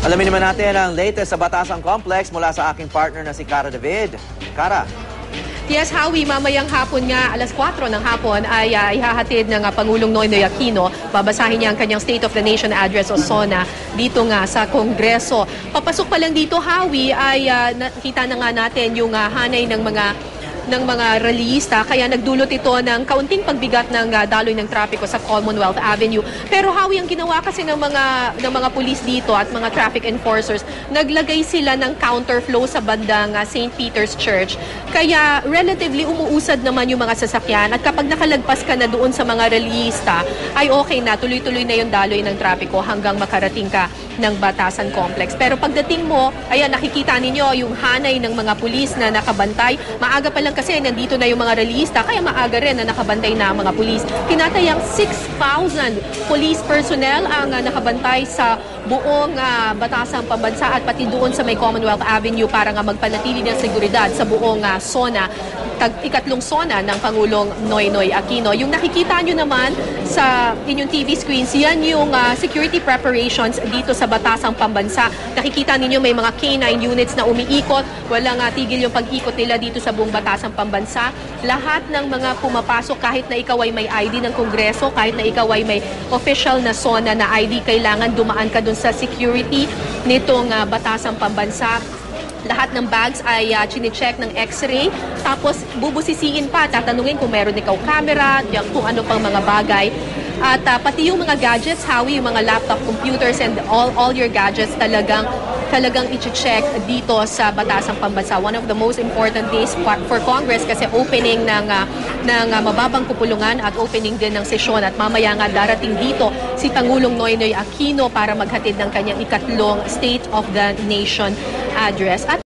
Alamin naman natin ang latest sa Batasang Complex mula sa aking partner na si Cara David. Cara. Yes, Howie, mamayang hapon nga, alas 4 ng hapon ay ihahatid ng Pangulong Noynoy Aquino. Babasahin niya ang kanyang State of the Nation Address o SONA dito nga sa Kongreso. Papasok pa lang dito, Howie, ay nakita na nga natin yung hanay ng mga rallyista, kaya nagdulot ito ng kaunting pagbigat ng daloy ng trapiko sa Commonwealth Avenue. Pero Howie, ang ginawa kasi ng mga pulis dito at mga traffic enforcers, naglagay sila ng counterflow sa bandang St. Peter's Church. Kaya relatively umuusad naman yung mga sasakyan at kapag nakalagpas ka na doon sa mga rallyista, ay okay na, tuloy-tuloy na yung daloy ng trapiko hanggang makarating ka ng Batasan Complex. Pero pagdating mo, ayan, nakikita ninyo yung hanay ng mga pulis na nakabantay. Maaga pa lang kasi nandito na yung mga rallyista, kaya maaga rin na nakabantay na ang mga pulis. Tinatayang 6,000 police personnel ang nakabantay sa buong Batasang Pambansa at pati doon sa may Commonwealth Avenue para nga magpanatili ng seguridad sa buong SONA, ikatlong SONA ng Pangulong Noynoy Aquino. Yung nakikita nyo naman sa inyong TV screens, yan yung security preparations dito sa Batasang Pambansa. Nakikita ninyo may mga K9 units na umiikot. Walang tigil yung pag-ikot nila dito sa buong Batasang Pambansa. Lahat ng mga pumapasok, kahit na ikaw ay may ID ng Kongreso, kahit na ikaw ay may official na SONA na ID, kailangan dumaan ka dun sa security nitong Batasang Pambansa. Lahat ng bags ay chine-check ng x-ray, tapos bubusisiin pa, tatanungin kung meron ikaw camera, kung ano pang mga bagay. At pati yung mga gadgets, Howie, yung mga laptop computers and all your gadgets talagang i-check dito sa Batasang Pambansa. One of the most important days for Congress kasi opening ng mababang kupulungan at opening din ng sesyon. At mamaya nga darating dito si Pangulong Noynoy Aquino para maghatid ng kanyang ikatlong State of the Nation Address. At